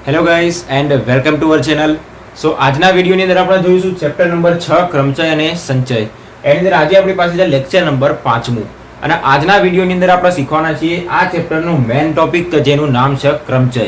Hello guys and welcome to our channel. So આજના વિડીયોની અંદર આપણે જોઈશું ચેપ્ટર નંબર 6 ક્રમચય અને સંચય. એની અંદર આજે આપણી પાસે છે લેક્ચર નંબર 5મું અને આજના વિડીયોની અંદર આપણે શીખવાના છીએ આ ચેપ્ટરનું મેઇન ટોપિક જેનું નામ છે ક્રમચય.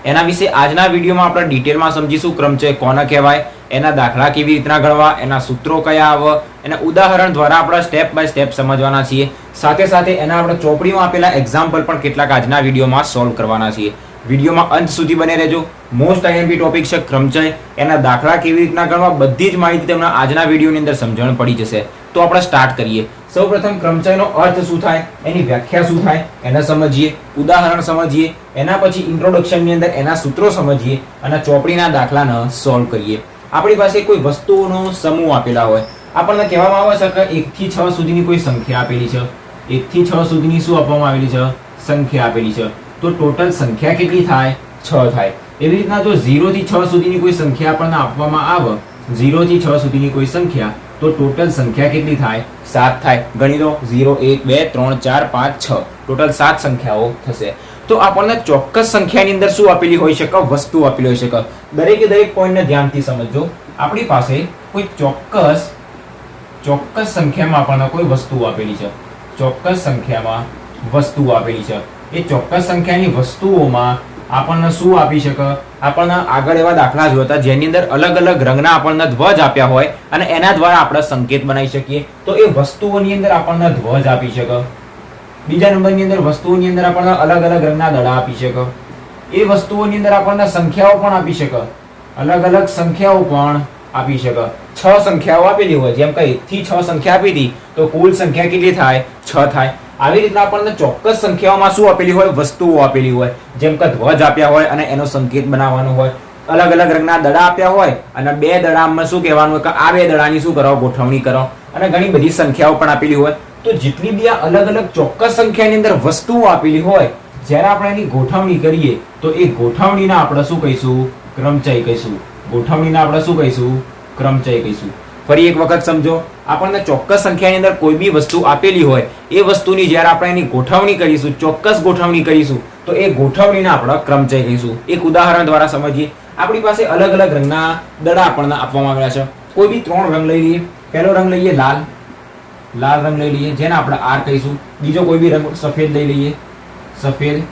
એના વિશે આજના વિડીયોમાં આપણે ડિટેલમાં સમજીશું ક્રમચય કોને કહેવાય, એના દાખલા કેવી રીતના ગણવા, એના સૂત્રો કયા આવે, એના ઉદાહરણ દ્વારા આપણે સ્ટેપ બાય સ્ટેપ સમજવાના છીએ. સાથે સાથે એના આપણે ચોપડીમાં આપેલા એક્ઝામ્પલ પણ કેટલાક આજના વિડીયોમાં સોલ્વ કરવાના છીએ. વિડીયોમાં અંત સુધી બને રહેજો. મોસ્ટ આઈએમપી ટોપિક છે ક્રમચય, એના દાખલા કેવી રીતના ગણવા બધી જ માહિતી તમને આજના વિડીયોની અંદર સમજણ પડી જશે. તો આપણે સ્ટાર્ટ કરીએ. સૌપ્રથમ ક્રમચયનો અર્થ શું થાય, એની વ્યાખ્યા શું થાય એને સમજીએ, ઉદાહરણ સમજીએ, એના પછી ઇન્ટ્રોડક્શનની અંદર એના સૂત્રો સમજીએ અને ચોપડીના દાખલાને સોલ્વ કરીએ. આપણી પાસે કોઈ વસ્તુઓનો સમૂહ આપેલા હોય, આપણને કહેવામાં આવે છે કે 1 થી 6 સુધીની કોઈ સંખ્યા આપેલી છે. 1 થી 6 સુધીની શું આપવામાં આવેલી છે? સંખ્યા આપેલી છે. તો ટોટલ સંખ્યા કેટલી થાય? 6 થાય. એવી રીતના જો 0 થી 6 સુધીની કોઈ સંખ્યા આપણને આપવામાં આવે, 0 થી 6 સુધીની કોઈ સંખ્યા, તો ટોટલ સંખ્યા કેટલી થાય? 7 થાય. ગણી લો 0 1 2 3 4 5 6 ટોટલ 7 સંખ્યાઓ થશે. તો આપણને ચોક્કસ સંખ્યાની અંદર શું આપેલી હોઈ શકે? વસ્તુ આપેલી હોઈ શકે. દરેકે દરેક પોઈન્ટને ધ્યાનથી સમજજો. આપણી પાસે કોઈ ચોક્કસ સંખ્યામાં આપણને કોઈ વસ્તુ આપેલી છે. ચોક્કસ સંખ્યામાં વસ્તુ આપેલી છે. એ ચોક્કસ સંખ્યાની વસ્તુઓમાં આપણને શું આપી શકે? આપણને આગળ એવા દાખલા જોયા હતા જેની અંદર અલગ અલગ રંગના આપણને ધ્વજ આપ્યા હોય અને એના દ્વારા આપણે સંકેત બનાવી શકીએ. તો એ વસ્તુઓની અંદર આપણને ધ્વજ આપી શકે. બીજા નંબરની અંદર વસ્તુઓની અંદર આપણને અલગ અલગ રંગના દડા આપી શકે. એ વસ્તુઓની અંદર આપણને સંખ્યાઓ પણ આપી શકે. અલગ અલગ સંખ્યાઓ પણ આપી શકે. 6 સંખ્યાઓ આપેલી હોય, જેમ કે 1 થી 6 સંખ્યા આપી હતી તો કુલ સંખ્યા કેટલી થાય? 6 થાય. આવી રીતના આપણને ચોક્કસ સંખ્યાઓમાં શું આપેલી હોય? વસ્તુઓ આપેલી હોય. જેમ કે ધ્વજ આપ્યા હોય અને એનો સંકેત બનાવવાનો હોય. અલગ અલગ રંગના દડા આપ્યા હોય અને 2 દડામાં શું કહેવાનું હોય કે આ 2 દડાની શું કરો? ગોઠવણી કરો. અને ઘણી બધી સંખ્યાઓ પણ આપેલી હોય. તો જેટલી બી આ અલગ અલગ ચોક્કસ સંખ્યાની અંદર વસ્તુઓ આપેલી હોય, જ્યારે આપણે એની ગોઠવણી કરીએ તો એ ગોઠવણીને આપણે શું કહીશું? ક્રમચય કહીશું. ગોઠવણીને આપણે શું કહીશું? ક્રમચય કહીશું. ફરી એક વખત સમજો. આપણને ચોક્કસ સંખ્યાની અંદર કોઈ બી વસ્તુ આપેલી હોય, એ વસ્તુની જ્યારે આપણે એની ગોઠવણી કરીશું, ચોક્કસ ગોઠવણી કરીશું, તો એ ગોઠવણીને આપણે ક્રમચય કહીશું. એક ઉદાહરણ દ્વારા સમજીએ. આપણી પાસે અલગ અલગ રંગના દડા આપણને આપવામાં આવ્યા છે. કોઈ બી 3 રંગ લઈ લઈએ. પહેલો રંગ લઈએ લાલ રંગ લઈ લઈએ, જેને આપણે R કહીશું. બીજો કોઈ બી રંગ સફેદ લઈ લઈએ, સફેદ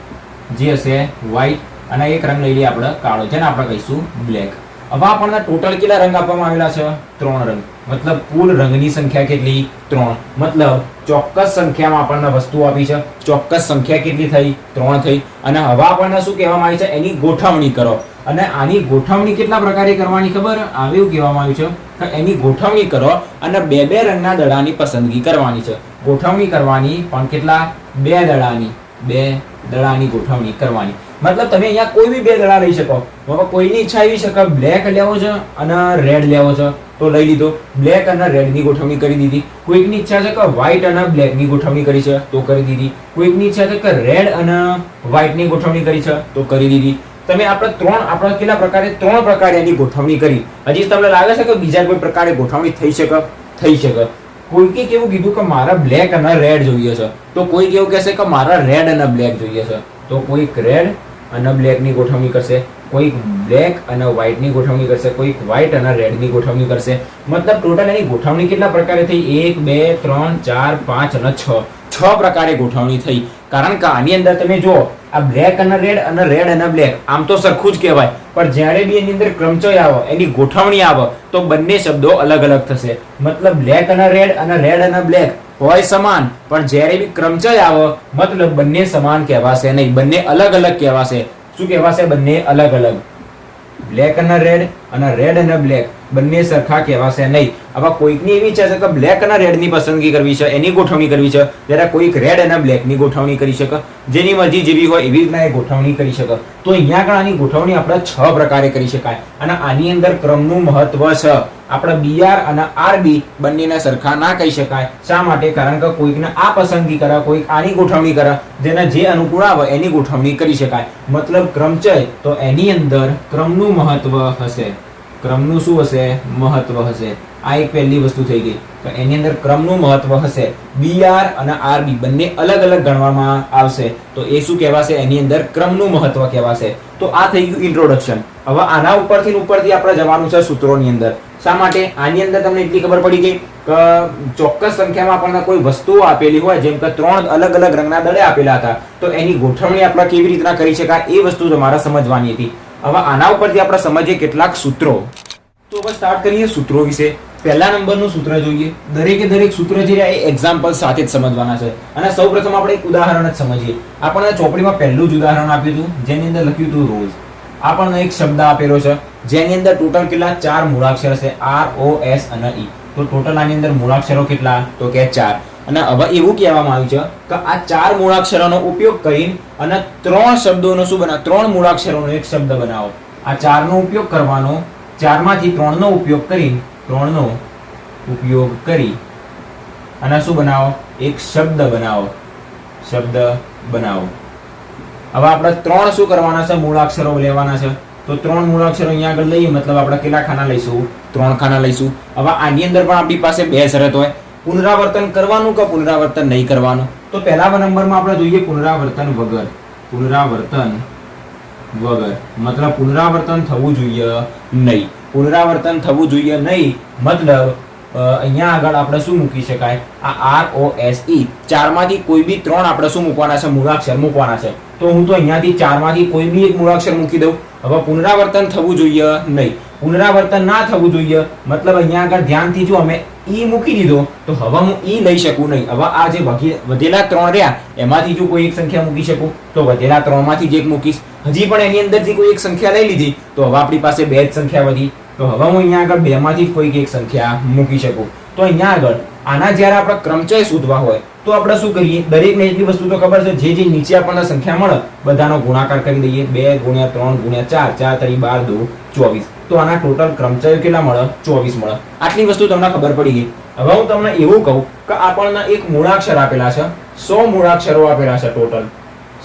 જે હશે વ્હાઈટ, અને એક રંગ લઈ લઈએ આપણે કાળો, જેને આપણે કહીશું બ્લેક. હવે આપણને ટોટલ કેટલા રંગ આપવામાં આવેલા છે? 3 રંગ. મતલબ કુલ રંગની સંખ્યા કેટલી? 3. મતલબ ચોક્કસ સંખ્યામાં આપણને વસ્તુ આપી છે. ચોક્કસ સંખ્યા કેટલી થઈ? 3 થઈ. અને હવે આપણને શું કહેવામાં આવી છે? એની ગોઠવણી કરો. અને આની ગોઠવણી કેટલા પ્રકારે કરવાની ખબર? એવું કહેવામાં આવ્યું છે કે એની ગોઠવણી કરો અને 2 રંગના દડાની પસંદગી કરવાની છે. ગોઠવણી કરવાની પણ કેટલા? 2 દડાની ગોઠવણી કરવાની. મતલબ તમે અહીંયા કોઈ બી 2 દડા લઈ શકો. હવે કોઈની ઈચ્છા એવી છે કે બ્લેક લેવો છે અને રેડ લેવો છે, તો લઈ લીધો. બ્લેક અને રેડ ની ગોઠવણી કરી દીધી. કોઈકની ઈચ્છા છે કે વ્હાઈટ અને બ્લેક ની ગોઠવણી કરી છે, તો કરી દીધી. કોઈકની ઈચ્છા છે કે રેડ અને વ્હાઈટ ની ગોઠવણી કરી છે, તો કરી દીધી. તમે આપણે કેટલા પ્રકારે? 3 પ્રકારે એની ગોઠવણી કરી. હજી તમને લાગે છે કે બીજા કોઈ પ્રકારે ગોઠવણી થઈ શકે? થઈ શકે. કોઈકે કેવું કીધું કે મારા બ્લેક અને રેડ જોઈએ છે, તો કોઈક એવું કહેશે કે મારા રેડ અને બ્લેક જોઈએ છે, તો કોઈક રેડ અને બ્લેક ની ગોઠવણી કરશે, કોઈક બ્લેક અને વ્હાઈટ ની ગોઠવણી કરશે, કોઈક વ્હાઈટ અને રેડ ની ગોઠવણી કરશે. મતલબ ટોટલ એની ગોઠવણી કેટલા પ્રકારે થઈ? 1 2 3 4 5 અને 6 પ્રકારે ગોઠવણી થઈ. કારણ કે આની અંદર તમે જુઓ, આ બ્લેક અને રેડ અને બ્લેક આમ તો સરખું જ કહેવાય, પણ જ્યારે બી એની અંદર ક્રમચય આવે, એની ગોઠવણી આવે, તો બંને શબ્દો અલગ અલગ થશે. મતલબ બ્લેક અને રેડ અને બ્લેક હોય સમાન, પણ જ્યારે બી ક્રમચય આવે મતલબ બંને સમાન કહેવાશે નહીં, બંને અલગ અલગ કહેવાશે. શું કહેવાશે? બંને અલગ અલગ. બ્લેક અને રેડ અને બ્લેક બંને સરખા કહેવાશે નહીં. હવે કોઈકની એવી ઈચ્છા છે કે બ્લેક અને રેડ ની પસંદગી કરવી છે, એની ગોઠવણી કરવી છે, જ્યારે કોઈક રેડ અને બ્લેક ની ગોઠવણી કરી શકે. જેની મરજી જેવી હોય એવી રીતના એ ગોઠવણી કરી શકે. તો અહીંયા આગળ આની ગોઠવણી આપણે 6 પ્રકારે કરી શકાય. અને આની અંદર ક્રમનું મહત્વ છે. આપણે BR અને RB બંનેને સરખા ના કહી શકાય. શા માટે? કારણ કે કોઈકને આ પસંદગી કરે, કોઈક આની ગોઠવણી કરે, જેને જે અનુકૂળ આવે એની ગોઠવણી કરી શકાય. મતલબ ક્રમચય, તો એની અંદર ક્રમનું મહત્વ હશે. ક્રમનું શું હશે? મહત્વ હશે. આ એક પહેલી વસ્તુ થઈ ગઈ. તો એની અંદર ક્રમનું મહત્વ હશે. BR અને RB બંને અલગ અલગ ગણવામાં આવશે તો એ શું કહેવાશે? એની અંદર ક્રમનું મહત્વ કહેવાશે. તો આ થઈ ગયું ઇન્ટ્રોડક્શન. હવે આના ઉપરથી આપણે જવાનું છે સૂત્રોની અંદર. શા માટે? આની અંદર તમને એટલી ખબર પડી ગઈ કે ચોક્કસ સંખ્યામાં આપણને કોઈ વસ્તુઓ આપેલી હોય, જેમ કે 3 અલગ અલગ રંગના દડે આપેલા હતા, તો એની ગોઠવણી આપણે કેવી રીતના કરી શકાય એ વસ્તુ તમારે સમજવાની હતી. હવે આના ઉપરથી આપણે સમજીએ કેટલાક સૂત્રો. તો હવે સ્ટાર્ટ કરીએ સૂત્રો વિશે. પહેલા નંબરનું સૂત્ર જોઈએ. દરેક સૂત્ર જે રહ્યા એ એક્ઝામ્પલ સાથે જ સમજવાના છે. અને સૌપ્રથમ આપણે એક ઉદાહરણ જ સમજીએ. આપણને ચોપડીમાં પહેલું જ ઉદાહરણ આપ્યું હતું, જેની અંદર લખ્યું હતું રોઝ. આપણને એક શબ્દ આપેલો છે જેની અંદર ટોટલ કેટલા? 4 મૂળાક્ષર છે, ROS અને E. તો ટોટલ આની અંદર મૂળાક્ષરો કેટલા? તો કે 4. અને હવે એવું કહેવામાં આવ્યું છે કે આ 4 મૂળાક્ષરોનો ઉપયોગ કરીને અને 3 શબ્દોનો શું બનાવો? 3 મૂળાક્ષરોનો એક શબ્દ બનાવો. આ 4 નો ઉપયોગ કરવાનો, 4 માંથી 3 નો ઉપયોગ કરી અને શું બનાવો? એક શબ્દ બનાવો. હવે આપણે 3 શું કરવાના છે? મૂળાક્ષરો લેવાના છે. તો 3 મૂળાક્ષરો અહીંયા આગળ લઈએ, મતલબ આપણે કેટલા ખાના લઈશું? 3 ખાના લઈશું. હવે આની અંદર પણ આપણી પાસે 2 શરત હોય, પુનરાવર્તન કરવાનું કે પુનરાવર્તન નહીં કરવાનું. તો પહેલા નંબરમાં આપણે જોઈએ પુનરાવર્તન વગર. મતલબ પુનરાવર્તન થવું જોઈએ નહીં. મતલબ અહીંયા આગળ આપણે શું મૂકી શકાય? આ ROSE 4 માંથી કોઈ બી 3 આપણે શું મૂકવાના છે? મૂળાક્ષર મૂકવાના છે. તો હું તો અહીંયાથી 4 માંથી કોઈ બી એક મૂળાક્ષર મૂકી દઉં. હવે પુનરાવર્તન થવું જોઈએ નહીં. પુનરાવર્તન ના થવું જોઈએ મતલબ અહીંયા આગળ ધ્યાનથી જો અમે E મૂકી દીધો તો હવે હું E લઈ શકું નહીં. હવે આ જે વધેલા 3 રહ્યા એમાંથી જો કોઈ એક સંખ્યા મૂકી શકું તો વધેલા 3 માંથી જ એક મૂકીશ. હજી પણ એની અંદરથી કોઈ એક સંખ્યા લઈ લીધી તો હવે આપણી પાસે 2 જ સંખ્યા વધી. તો હવે હું અહીંયા આગળ 2 માંથી જ કોઈક એક સંખ્યા મૂકી શકું. તો અહીંયા આગળ આના જ્યારે આપણે ક્રમચય શોધવા હોય તો આપણે શું કરીએ? દરેકને એટલી વસ્તુ તો ખબર છે, જે નીચે આપણને સંખ્યા મળે બધાનો ગુણાકાર કરી દઈએ. 2 × 3 × 4 4 × 12 = 24. તો આના ટોટલ ક્રમચયો કેટલા મળે? 24 મળે. આટલી વસ્તુ તમને ખબર પડી ગઈ. હવે હું તમને એવું કહું કે આપણને એક મૂળાક્ષર આપેલા છે, 100 મૂળાક્ષરો આપેલા છે. ટોટલ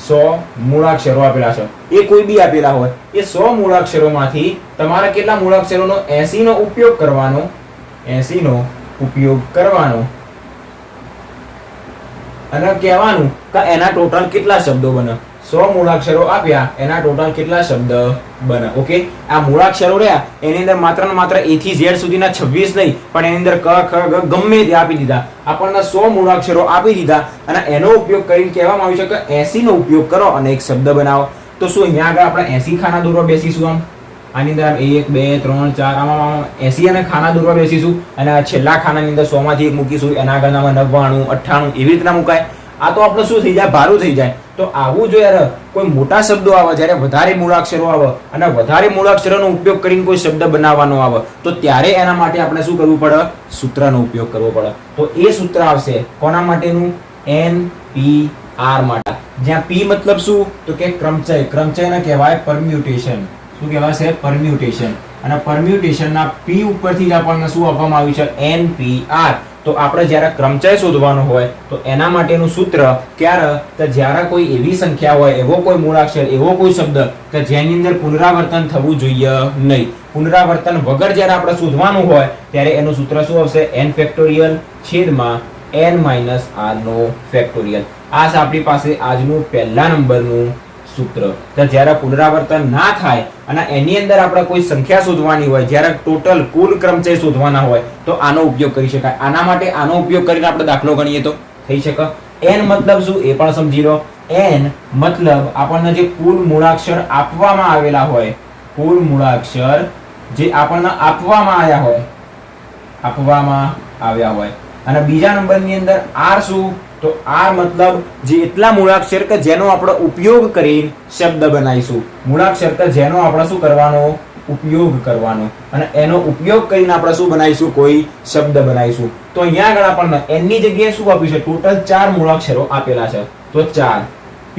100 મૂળાક્ષરો આપેલા છે. એ કોઈ બી આપેલા હોય, એ 100 મૂળાક્ષરોમાંથી તમારે કેટલા મૂળાક્ષરોનો 80 નો ઉપયોગ કરવાનો અને કહેવાનું કે એના ટોટલ કેટલા શબ્દો બને. 100 મૂળાક્ષરો આપ્યા, એના ટોટલ કેટલા શબ્દ બને. ઓકે, આ મૂળાક્ષરો રહ્યા એની અંદર માત્ર ને માત્ર A થી Z સુધીના 26 નહીં, પણ એની અંદર ક ખ ગ ગમે તે આપી દીધા. આપણને 100 મૂળાક્ષરો આપી દીધા અને એનો ઉપયોગ કરીને કહેવામાં આવ્યું છે કે 80 નો ઉપયોગ કરો અને એક શબ્દ બનાવો. તો શું અહીંયા આગળ આપણે 80 ખાના દોરવા બેસીશું? આની અંદર 1 2 3 4 આમાં 80 અને ખાના દોરવા બેસીશું અને છેલ્લા ખાનાની અંદર 100 માંથી એક મૂકીશું. એના આગળનામાં 99 98 એવી રીતના મુકાય. આ તો આપણે શું થઈ જાય? ભારું થઈ જાય. તો આવું જો યાર કોઈ મોટા શબ્દો આવે, જ્યારે વધારે મૂળાક્ષરો આવે અને વધારે મૂળાક્ષરોનો ઉપયોગ કરીને કોઈ શબ્દ બનાવવાનો આવે તો ત્યારે એના માટે આપણે શું કરવું પડે? સૂત્રનો ઉપયોગ કરવો પડે. તો એ સૂત્ર આવશે કોના માટેનું? NPR માટે. જ્યાં P મતલબ શું? તો કે ક્રમચયને કહેવાય પરમ્યુટેશન. શું કહેવાય છે? પરમ્યુટેશન. અને પરમ્યુટેશનના P ઉપરથી જ આપણને શું આપવામાં આવ્યું છે? NPR. તો આપણે જ્યારે ક્રમચય શોધવાનો હોય તો એના માટેનું સૂત્ર ક્યારે? તો જ્યારે કોઈ એવી સંખ્યા હોય, એવો કોઈ મૂળાક્ષર, એવો કોઈ શબ્દ કે જેની અંદર પુનરાવર્તન થવું જોઈએ નહીં. પુનરાવર્તન વગર જ્યારે આપણે શોધવાનું હોય ત્યારે એનું સૂત્ર શું આવશે? n ફેક્ટોરિયલ છેદમાં n - r નો ફેક્ટોરિયલ. આ છે આપણી પાસે આજનું પહેલા નંબરનું સૂત્ર. તો જ્યારે પુનરાવર્તન ના થાય અને એની અંદર આપણે કોઈ સંખ્યા શોધવાની હોય, જ્યારે ટોટલ કુલ ક્રમચય શોધવાના હોય તો આનો ઉપયોગ કરી શકાય. આના માટે આનો ઉપયોગ કરીને આપણે દાખલો ગણીએ તો થઈ શકે. n મતલબ શું એ પણ સમજી લો. n મતલબ આપણને જે કુલ મૂળાક્ષર આપવામાં આવેલા હોય, કુલ મૂળાક્ષર જે આપણને આપવામાં આવ્યા હોય. અને બીજા નંબરની અંદર r શું? તો r મતલબ જે એટલા મૂળાક્ષર કે જેનો આપણે ઉપયોગ કરીને શબ્દ બનાવીશું. મૂળાક્ષર કે જેનો આપણે શું કરવાનો? ઉપયોગ કરવાનો. અને એનો ઉપયોગ કરીને આપણે શું બનાવીશું? કોઈ શબ્દ બનાવીશું. તો અહીંયા આગળ આપણને n ની જગ્યાએ શું આપ્યું છે? ટોટલ 4 મૂળાક્ષરો આપેલા છે. તો 4 P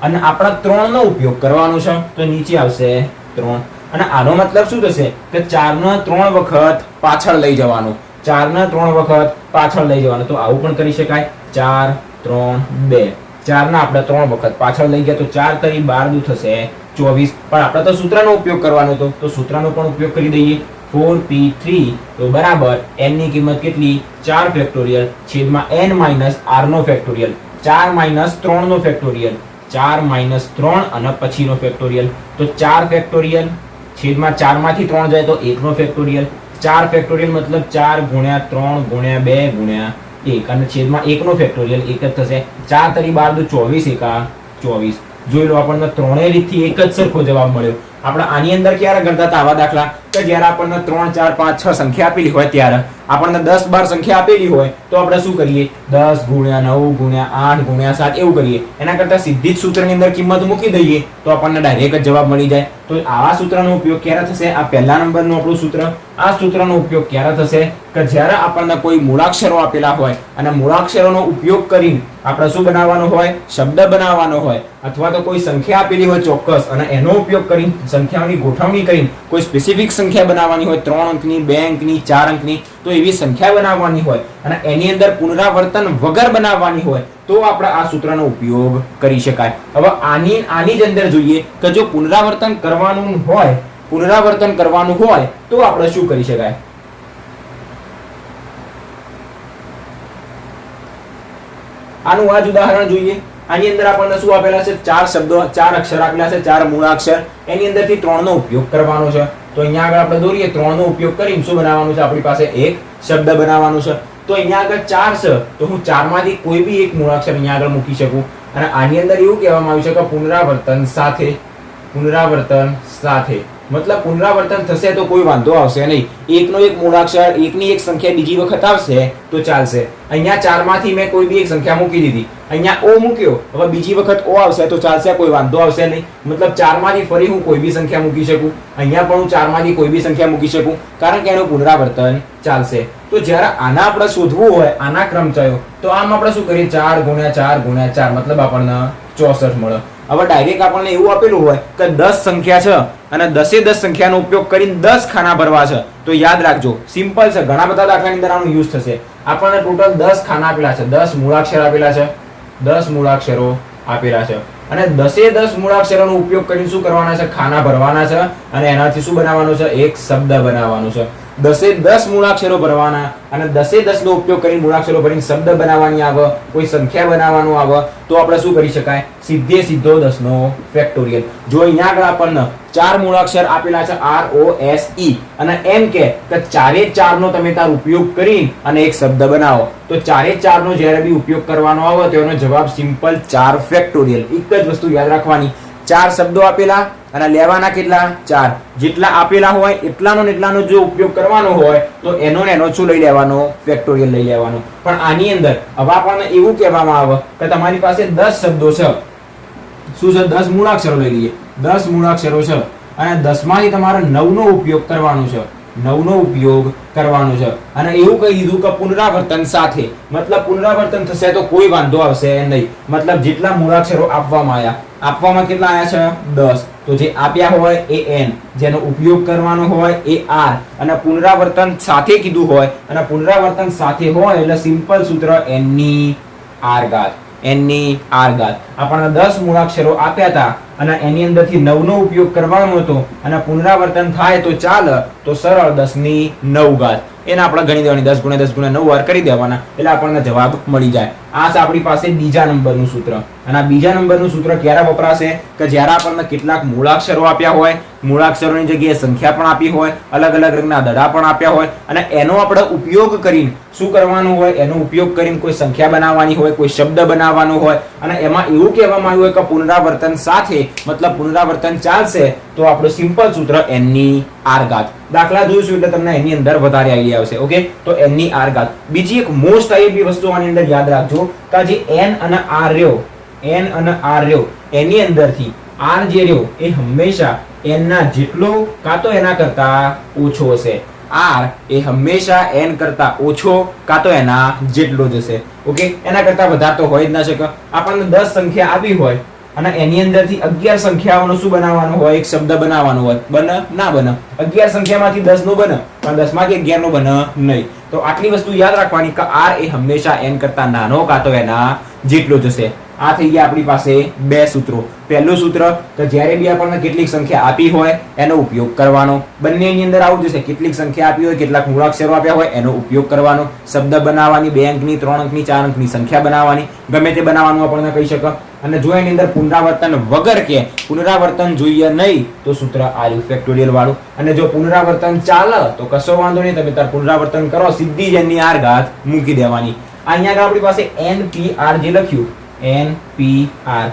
અને આપણે 3 નો ઉપયોગ કરવાનો છે. તો નીચે આવશે 3. અને આનો મતલબ શું થશે? કે 4 ને 3 વખત પાછળ લઈ જવાનું. 4 ને 3 વખત પાછળ લઈ જવાનું. તો આવું પણ કરી શકાય. 4 3 2. 4 ને આપણે 3 વખત પાછળ લઈ ગયા તો 4 × 12 થશે 24. પણ આપણે તો સૂત્રનો ઉપયોગ કરવાનો હતો, તો સૂત્રનો પણ ઉપયોગ કરી દઈએ. 4p3 તો બરાબર n ની કિંમત કેટલી? 4 ફેક્ટોરિયલ છેદમાં n માઇનસ r નો ફેક્ટોરિયલ, 4 માઇનસ 3 નો ફેક્ટોરિયલ, 4 માઇનસ 3 અને પછીનો ફેક્ટોરિયલ, તો 4 ફેક્ટોરિયલ છેદમાં 4 માંથી 3 જાય તો 1 નો ફેક્ટોરિયલ, 4 ફેક્ટોરિયલ મતલબ 4 ગુણ્યા 3 ગુણ્યા 2 ગુણ્યા 1 અને છેદમાં 1 નો ફેક્ટોરિયલ 1 જ થશે. 4 તરી 12 તો 24 એકા 24. જોઈ લો આપણને ત્રણેય રીતથી એક જ સરખો જવાબ મળ્યો. આપણે આની અંદર ક્યારે કરતા હતા આવા દાખલા કે જ્યારે આપણને 3 4 5 6 સંખ્યા આપેલી હોય ત્યારે આપણને 10 12 સંખ્યા આપેલી હોય તો આપણે શું કરીએ? 10 ગુણ્યા 9 ગુણ્યા 8 ગુણ્યા 7 એવું કરીએ. એના કરતા સીધી જ સૂત્રની અંદર કિંમત મૂકી દઈએ તો આપણને ડાયરેક્ટ જ જવાબ મળી જાય. તો આવા સૂત્રનો ઉપયોગ ક્યારે થશે? આ પહેલા નંબરનું આપણું સૂત્ર. આ સૂત્રનો ઉપયોગ ક્યારે થશે? કે જ્યારે આપણને કોઈ મૂળાક્ષરો આપેલા હોય અને મૂળાક્ષરોનો ઉપયોગ કરીને આપણે શું બનાવવાનું હોય? શબ્દ બનાવવાનો હોય, અથવા તો કોઈ સંખ્યા આપેલી હોય ચોક્કસ અને એનો ઉપયોગ કરીને સંખ્યાઓની ગોઠવણી કરીને કોઈ સ્પેસિફિક સંખ્યા બનાવવાની હોય, 3 અંકની, 2 અંકની, 4 અંકની, તો એવી સંખ્યા બનાવવાની હોય અને એની અંદર પુનરાવર્તન વગર બનાવવાની હોય તો આપણે આ સૂત્રનો ઉપયોગ કરી શકાય. હવે આની જ અંદર જોઈએ કે જો પુનરાવર્તન કરવાનું હોય તો આપણે શું કરી શકાય? આનું આ જ ઉદાહરણ જોઈએ. આની અંદર આપણને શું આપેલા છે? 4 શબ્દો, 4 અક્ષર આપેલા છે, 4 મૂળાક્ષર. એની અંદરથી 3 નો ઉપયોગ કરવાનો છે. તો અહીંયા આગળ આપણે દોરીએ 3 નો ઉપયોગ કરીને શું બનાવવાનું છે? આપણી પાસે એક શબ્દ બનાવવાનું છે. તો અહીંયા આગળ 4 છે તો હું 4 માંથી કોઈ બી એક મૂળાક્ષર અહીંયા આગળ મૂકી શકું. અને આની અંદર એવું કહેવામાં આવ્યું છે કે પુનરાવર્તન સાથે મતલબ પુનરાવર્તન થશે તો કોઈ વાંધો આવશે નહીં. એકનો એક મૂળાક્ષર, એકની એક સંખ્યા બીજી વખત આવશે તો ચાલશે. અહીંયા 4 માંથી મેં કોઈ બી એક સંખ્યા મૂકી દીધી, અહીંયા ઓ મૂક્યો, હવે બીજી વખત ઓ આવશે તો ચાલશે, કોઈ વાંધો આવશે નહીં. મતલબ 4 માંથી ફરી હું કોઈ બી સંખ્યા મૂકી શકું, અહીંયા પણ હું 4 માંથી કોઈ બી સંખ્યા મૂકી શકું, કારણ કે એનું પુનરાવર્તન ચાલશે. તો જ્યારે આના આપણે શોધવું હોય, આના ક્રમચયો, તો આમ આપણે શું કરીએ? 4 ગુણ્યા 4 ગુણ્યા 4 મતલબ આપણને 64 મળે. હવે ડાયરેક્ટ આપણને એવું આપેલું હોય કે 10 સંખ્યા છે અને 10 સંખ્યાનો ઉપયોગ કરીને 10 ખાના ભરવા છે, તો યાદ રાખજો સિમ્પલ છે. ઘણા બધા દાખલાની અંદર આનો યુઝ થશે. આપણને ટોટલ 10 ખાના આપેલા છે, 10 મૂળાક્ષર આપેલા છે, 10 મૂળાક્ષરો આપેલા છે અને 10 મૂળાક્ષરોનો ઉપયોગ કરીને શું કરવાના છે? ખાના ભરવાના છે અને એનાથી શું બનાવવાનું છે? એક શબ્દ બનાવવાનું છે. 10 મૂળાક્ષરો ભરવાના અને 10 નો ઉપયોગ કરીને મૂળાક્ષરો ભરીને શબ્દ બનાવવાની આવે, કોઈ સંખ્યા બનાવવાનું આવે તો આપણે શું કરી શકાય? સીધો 10 નો ફેક્ટોરિયલ. જો અહીંયા આગળ આપણને 4 મૂળાક્ષર આપેલા છે ROSE અને એમ કે 4 નો તમે તાર ઉપયોગ કરીને અને એક શબ્દ બનાવો, તો 4 નો જ્યારે બી ઉપયોગ કરવાનો આવે તો એનો જવાબ સિમ્પલ 4 ફેક્ટોરિયલ. એક જ વસ્તુ યાદ રાખવાની, 4 શબ્દો આપેલા અને લેવાના કેટલા? 4. જેટલા આપેલા હોય એટલાનો જો ઉપયોગ કરવાનો હોય તો એનો શું લઈ લેવાનો? ફેક્ટોરિયલ લઈ લેવાનો. પણ આની અંદર હવે આપણને એવું કહેવામાં આવે કે તમારી પાસે 10 શબ્દો છે, શું છે? 10 મૂળાક્ષરો લઈ લઈએ, 10 મૂળાક્ષરો છે અને 10 માંથી તમારે 9 નો ઉપયોગ કરવાનો છે, 9 નો ઉપયોગ કરવાનો છે અને એવું કહી દીધું કે પુનરાવર્તન સાથે, મતલબ પુનરાવર્તન થશે તો કોઈ વાંધો આવશે નહીં. મતલબ જેટલા મૂળાક્ષરો આપવામાં કેટલા આવ્યા છે? 10. તો જે આપ્યા હોય એ n, જેનો ઉપયોગ કરવાનો હોય એ r અને પુનરાવર્તન સાથે કીધું હોય અને પુનરાવર્તન સાથે હોય એટલે સિમ્પલ સૂત્ર n ની r ઘાત. આપણને 10 મૂળાક્ષરો આપ્યા હતા અને એની અંદરથી 9 નો ઉપયોગ કરવાનો હતો અને પુનરાવર્તન થાય તો ચાલે, તો સરળ 10 ની 9 ઘાત એને આપણે ગણી દેવાની. 10 ગુણ્યા 10 ગુણ્યા 9 વાર કરી દેવાના એટલે આપણને જવાબ મળી જાય. આ છે આપણી પાસે બીજા નંબરનું સૂત્ર. અને આ બીજા નંબરનું સૂત્ર ક્યારે વપરાશે? કે જ્યારે આપણને કેટલાક મૂળાક્ષરો આપ્યા હોય, મૂળાક્ષરોની જગ્યાએ સંખ્યા પણ આપી હોય, અલગ અલગ રંગના દડા પણ આપ્યા હોય અને એનો આપણે ઉપયોગ કરીને શું કરવાનું હોય? એનો ઉપયોગ કરીને કોઈ સંખ્યા બનાવવાની હોય, કોઈ શબ્દ બનાવવાનો હોય અને એમાં એવું કહેવામાં આવ્યું હોય કે પુનરાવર્તન સાથે, મતલબ પુનરાવર્તન ચાલશે, તો આપણું સિમ્પલ સૂત્ર n ની r ઘાત. દાખલા જોઈશું એટલે તમને એની અંદર વધારે આઈડિયા આવશે. ઓકે, તો n ની r ઘાત. બીજી એક મોસ્ટ આઈએમપી વસ્તુ આની અંદર યાદ રાખજો કે જે n અને r રહ્યો એની અંદરથી r જે રહ્યો એ હંમેશા n ના જેટલો કાં તો એના કરતા ઓછો હશે. r એ હંમેશા n કરતા ઓછો કાં તો એના જેટલો જ હશે. ઓકે, એના કરતા વધારે તો હોય જ ના શકે. આપણને 10 સંખ્યા આપી હોય અને એની અંદરથી 11 સંખ્યાઓનો શું બનાવવાનો હોય? એક શબ્દ બનાવવાનો હોય. બને? ના બને. 11 સંખ્યામાંથી 10 નો બને પણ 10 માંથી 11 નો બને નહીં. તો આટલી વસ્તુ યાદ રાખવાની કે r એ હંમેશા n કરતા નાનો કાં તો એના જેટલો જ હશે. આ થઈ ગયા આપણી પાસે બે સૂત્રો. પહેલું સૂત્ર કે જ્યારે બી આપણને કેટલીક સંખ્યા આપી હોય એનો ઉપયોગ કરવાનો. બંનેની અંદર આવું જશે, કેટલીક સંખ્યા આપી હોય, કેટલાક મૂળાક્ષરો આપ્યા હોય એનો ઉપયોગ કરવાનો. શબ્દ બનાવવાની, 2 અંકની, 3 અંકની, 4 અંકની સંખ્યા બનાવવાની, ગમે તે બનાવવાનું આપણને કહી શકે. અને જો એની અંદર પુનરાવર્તન વગર કે પુનરાવર્તન જોઈએ નહીં તો સૂત્ર આવ્યું ફેક્ટોરિયલ વાળું. અને જો પુનરાવર્તન ચાલે તો કશો વાંધો નહીં, તમે તાર પુનરાવર્તન કરો, સીધી જ એની આર ઘાત મૂકી દેવાની. અહીંયા આગળ આપણી પાસે NPR જે લખ્યું NPR,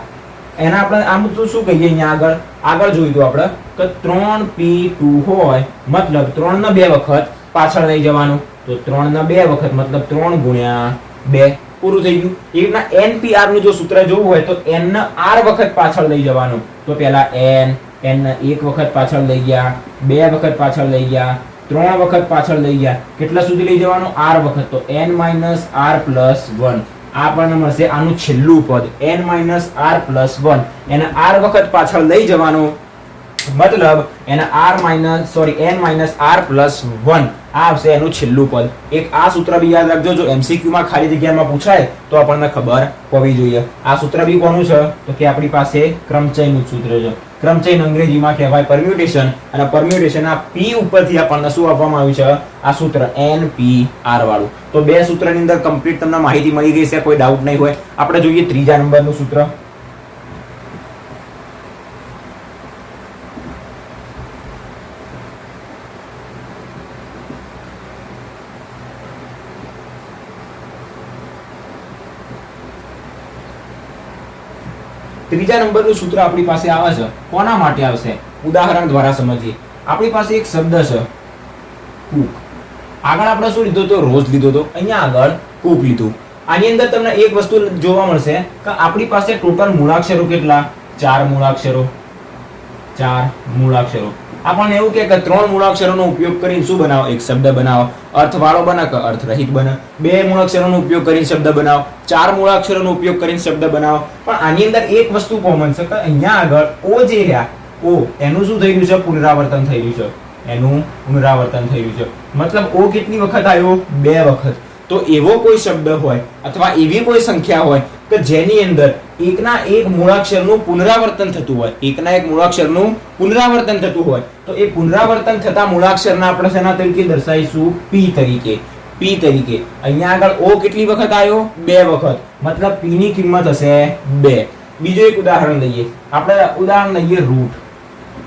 એના આપણે આમ તો શું કહીએ, અહીંયા આગળ જોયું તો આપણે કે 3P2 હોય મતલબ 3 ને 2 વખત પાછળ લઈ જવાનું. તો 3 ને 2 વખત મતલબ 3 ગુણ્યા 2, પૂરું થઈ ગયું. એ રીતના NPR નું જો સૂત્ર જોવું હોય તો n ને r વખત પાછળ લઈ જવાનું. તો પહેલા n ને 1 વખત પાછળ લઈ ગયા, 2 વખત પાછળ લઈ ગયા, 3 વખત પાછળ લઈ ગયા, કેટલા સુધી લઈ જવાનું? r વખત. તો n - r + 1 આપણને મળશે આનું છેલ્લું પદ n - r + 1. એને r વખત પાછળ લઈ જવાનું મતલબ એને n - r + 1 આ આવશે એનું છેલ્લું પદ. એક આ સૂત્ર બી યાદ રાખજો, જો MCQ માં ખાલી જગ્યામાં પૂછાય તો આપણને ખબર હોવી જોઈએ. આ સૂત્ર બી કોનું છે તો કે આપણી પાસે ક્રમચયનું સૂત્ર છે. ક્રમચય અંગ્રેજીમાં કહેવાય પરમ્યુટેશન, અને પરમ્યુટેશન આ p ઉપરથી આપણને શું આપવામાં આવ્યું છે? આ સૂત્ર NPR વાળું. તો બે સૂત્રની અંદર કમ્પ્લીટ તમને માહિતી મળી ગઈ છે, કોઈ ડાઉટ નહીં હોય. આપણે જોઈએ ત્રીજા નંબરનું સૂત્ર. ત્રીજા નંબરનું સૂત્ર આપણી પાસે આવે છે, કોના માટે આવશે? ઉદાહરણ દ્વારા સમજીએ. આપણી પાસે એક શબ્દ છે કૂક. આગળ આપણે શું લીધો તો? રોજ લીધો તો. અહીંયા આગળ કૂક લીધું. આની અંદર તમને એક વસ્તુ જોવા મળશે કે આપણી પાસે ટોટલ મૂળાક્ષરો કેટલા? 4 મૂળાક્ષરો. 4 મૂળાક્ષરો. આપણને એવું કે 3 મૂળાક્ષરોનો ઉપયોગ કરીને શું બનાવો? એક શબ્દ બનાવો. અર્થવાળો બને કે અર્થરહિત બને. 2 મૂળાક્ષરોનો ઉપયોગ કરીને શબ્દ બનાવો. 4 મૂળાક્ષરોનો ઉપયોગ કરીને શબ્દ બનાવો. પણ આની અંદર એક વસ્તુ કોમન છે કે અહીંયા આગળ ઓ જે રહ્યા, ઓ એનું શું થઈ રહ્યું છે? પુનરાવર્તન થઈ રહ્યું છે. એનું પુનરાવર્તન થઈ રહ્યું છે. મતલબ ઓ કેટલી વખત આવ્યો? 2 વખત. તો એવો કોઈ શબ્દ હોય અથવા એવી કોઈ સંખ્યા હોય કે જેની અંદર એકના એક મૂળાક્ષરનું પુનરાવર્તન થતું હોય, એકના એક મૂળાક્ષરનું પુનરાવર્તન થતું હોય, તો એ પુનરાવર્તન થતા મૂળાક્ષરના આપણે શેના તરીકે દર્શાવીશું? p તરીકે. p તરીકે. અહીંયા આગળ ઓ કેટલી વખત આવ્યો? 2 વખત. મતલબ p ની કિંમત હશે 2. બીજો એક ઉદાહરણ લઈએ. આપણે ઉદાહરણ લઈએ રૂટ.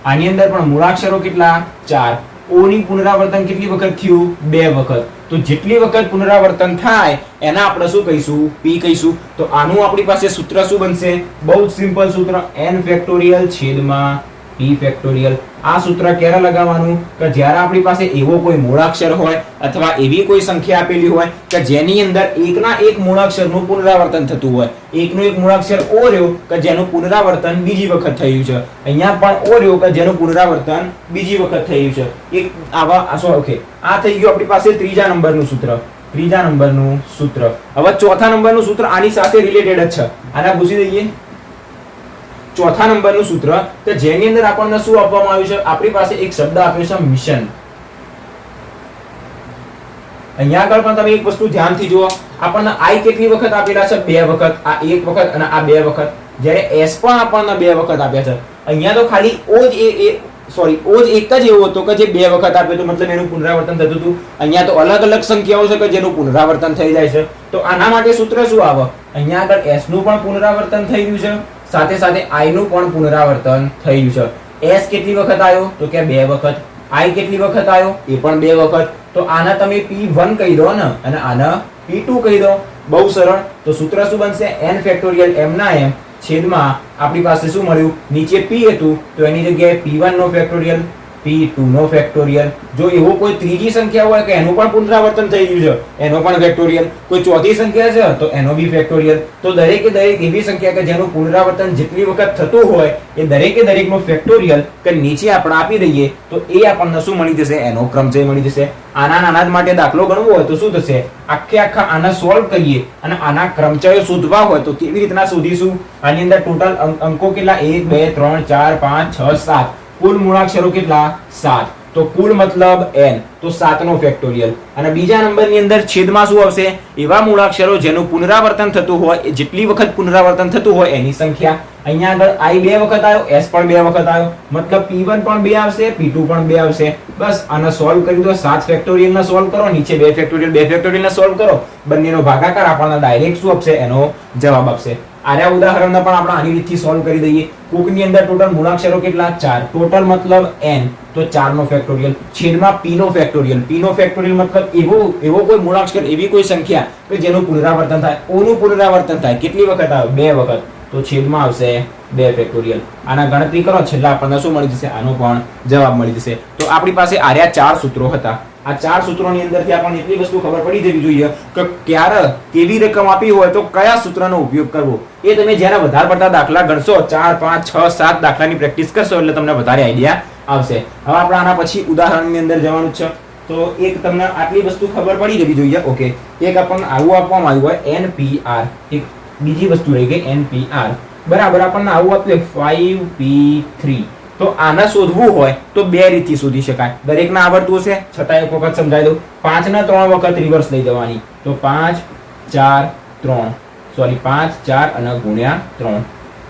આની અંદર પણ મૂળાક્ષરો કેટલા? 4. ઓ ની પુનરાવર્તન કેટલી વખત થયું? 2 વખત. તો જેટલી વખત પુનરાવર્તન થાય એના આપણે શું કહીશું? p કહીશું. તો આનું આપણી પાસે સૂત્ર શું બનશે? બહુ જ સિમ્પલ સૂત્ર, n ફેક્ટોરિયલ છેદમાં p ફેક્ટોરિયલ. આ સૂત્ર ક્યારે લગાવવાનું? કે જ્યારે આપણી પાસે એવો કોઈ મૂળાક્ષર હોય અથવા એવી કોઈ સંખ્યા આપેલી હોય કે જેની અંદર એકના એક મૂળાક્ષરનું પુનરાવર્તન થતું હોય. એકનું એક મૂળાક્ષર ઓ રહ્યો કે જેનું પુનરાવર્તન બીજી વખત થયું છે. અહીંયા પણ ઓ રહ્યો કે જેનું પુનરાવર્તન બીજી વખત થયું છે. એક આવા ઓકે, આ થઈ ગયું આપણી પાસે ત્રીજા નંબરનું સૂત્ર. ત્રીજા નંબરનું સૂત્ર. હવે ચોથા નંબરનું સૂત્ર આની સાથે રિલેટેડ જ છે. આના પૂછી દઈએ. ચોથા નંબરનું સૂત્ર કે જેની અંદર આપણને શું આપવામાં આવ્યું છે? આપણી પાસે એક શબ્દ આપ્યો છે મિશન. અહીંયા આગળ પણ તમે એક વસ્તુ ધ્યાનથી જુઓ. આપણને i કેટલી વખત આપેલા છે? 2 વખત. આ 1 વખત અને આ 2 વખત. જ્યારે s પણ આપણને 2 વખત આપ્યા છે. અહીંયા તો ખાલી ઓ જ એક જ એવો હતો કે જે 2 વખત આપ્યો તો મતલબ એનું પુનરાવર્તન થતું હતું. અહીંયા તો અલગ અલગ સંખ્યાઓ છે કે જેનું પુનરાવર્તન થઈ જાય છે. તો આના માટે સૂત્ર શું આવે? અહીંયા આગળ s નું પણ પુનરાવર્તન થઈ રહ્યું છે, સાથે સાથે i નું પણ પુનરાવર્તન થઈ રહ્યું છે. s કેટલી વખત આવ્યો? તો કે 2 વખત. i કેટલી વખત આવ્યો? એ પણ 2 વખત. તો આના તમે p1 કહી દો ને અને આના p2 કહી દો. બહુ સરળ. તો સૂત્ર શું બનશે? n ફેક્ટોરિયલ m ના m છેદમાં આપણી પાસે શું મળ્યું? નીચે p હતું તો એની જગ્યાએ p1 નો ફેક્ટોરિયલ, p2 નો ફેક્ટોરિયલ. જો એવો કોઈ ત્રીજી સંખ્યા હોય કે એનું પણ પુનરાવર્તન થઈ રહ્યું છે, એનો પણ ફેક્ટોરિયલ. કોઈ ચોથી સંખ્યા છે તો એનો બી ફેક્ટોરિયલ. તો દરેકે દરેક એવી સંખ્યા કે જેનું પુનરાવર્તન જેટલી વખત થતું હોય એ દરેકે દરેકનો ફેક્ટોરિયલ કે નીચે આપણે આપી દઈએ તો એ આપણને શું મળી જશે? એનો ક્રમચય મળી જશે. આના નાના માટે દાખલો ગણવો હોય તો શું થશે? આખા આના સોલ્વ કરીએ અને આના ક્રમચયો શોધવા હોય તો કેવી રીતના શોધીશું? આની અંદર ટોટલ અંકો કેટલા? 1 2 3 4 5 6 7. કુલ મૂળાક્ષરો કેટલા? 7. તો કુલ મતલબ n, તો 7 નો ફેક્ટોરિયલ. અને બીજા નંબરની અંદર છેદમાં શું આવશે? એવા મૂળાક્ષરો જેનું પુનરાવર્તન થતું હોય, જેટલી વખત પુનરાવર્તન થતું હોય એની સંખ્યા. અહીંયા આગળ i 2 વખત આવ્યો, s પણ 2 વખત આવ્યો, મતલબ p1 પણ 2 આવશે, p2 પણ 2 આવશે. બસ આને સોલ્વ કરી દો. 7 ફેક્ટોરિયલ ને સોલ્વ કરો, નીચે 2 ફેક્ટોરિયલ ને સોલ્વ કરો, બંનેનો ભાગાકાર આપણને ડાયરેક્ટ શું આપશે? એનો જવાબ આપશે. આર્યા ઉદાહરણને પણ આપણે આની રીતથી સોલ્વ કરી દઈએ. કોકની અંદર ટોટલ મૂળાક્ષરો કેટલા? 4. ટોટલ મતલબ n, તો 4 નો ફેક્ટોરિયલ છેદમાં p નો ફેક્ટોરિયલ. p નો ફેક્ટોરિયલ મતલબ એવો કોઈ મૂળાક્ષર, એવી કોઈ સંખ્યા કે જેનું પુનરાવર્તન થાય. o નું પુનરાવર્તન થાય. કેટલી વખત આવે? 2 વખત, તો છેદમાં આવશે 2 ફેક્ટોરિયલ. આના ગણતરી કરો, છેલ્લા આપણને શું મળી જશે? આનો પણ જવાબ મળી જશે. તો આપણી પાસે આર્યા 4 સૂત્રો હતા. આ 4 સૂત્રોની અંદરથી આપણને એટલી વસ્તુ ખબર પડી જવી જોઈએ કે ક્યારે કેવી રકમ આપી હોય તો કયા સૂત્રનો ઉપયોગ કરવો. એ તમે જ્યારે વધારે પડતા દાખલા ગણશો, 4, 5, 6, 7 દાખલાની પ્રેક્ટિસ કરશો એટલે તમને વધારે આઈડિયા આવશે. હવે આપણે આના પછી ઉદાહરણની અંદર જવાનું છે. તો એક તમને આટલી વસ્તુ ખબર પડી જવી જોઈએ. ઓકે, એક આપણને આવું આપવામાં આવ્યું હોય NPR, એક બીજી વસ્તુ રહી ગઈ NPR, બરાબર. આપણને આવું આપ્યું 5p3. તો આને શોધવું હોય તો 2 રીતથી શોધી શકાય. દરેકને આવડતું હશે, છતાં એક વખત સમજાવી દઉં. 5 ને 3 વખત રિવર્સ લઈ જવાની, તો 5, 4, 3, સોરી 5, 4 અને ગુણ્યા 3.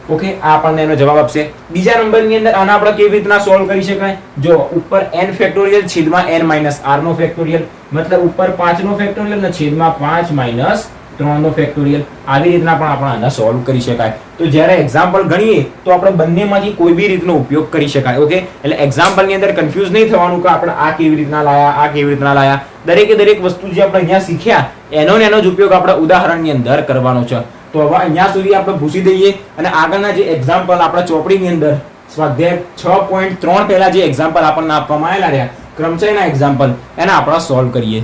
ઓકે, આ આપણને એનો જવાબ આપશે. બીજા નંબરની અંદર આને આપણે કેવી રીતના સોલ્વ કરી શકાય? જો ઉપર n ફેક્ટોરિયલ છેદમાં n માઇનસ r નો ફેક્ટોરિયલ, મતલબ ઉપર 5 નો ફેક્ટોરિયલ અને છેદમાં 5 માઇનસ 3 નો ફેક્ટોરિયલ. આવી રીતના પણ આપણે આને સોલ્વ કરી શકાય. તો જ્યારે એક્ઝામ્પલ ગણીએ તો આપણે બંનેમાંથી કોઈ બી રીતનો ઉપયોગ કરી શકાય. ઓકે, એટલે એક્ઝામ્પલની અંદર કન્ફ્યુઝ નહીં થવાનું કે આપણે આ કેવી રીતના લાયા, આ કેવી રીતના લાયા. દરેકે દરેક વસ્તુ જે આપણે અહીંયા શીખ્યા એનો જ ઉપયોગ આપણે ઉદાહરણની અંદર કરવાનો છે. તો હવે અહીંયા સુધી આપણે ભૂસી દઈએ અને આગળના જે એક્ઝામ્પલ આપણા ચોપડીની અંદર સ્વાધ્યાય 6.3 પહેલા જે એક્ઝામ્પલ આપણને આપવામાં આવેલા રહ્યા ક્રમચયના એક્ઝામ્પલ, એને આપણે સોલ્વ કરીએ.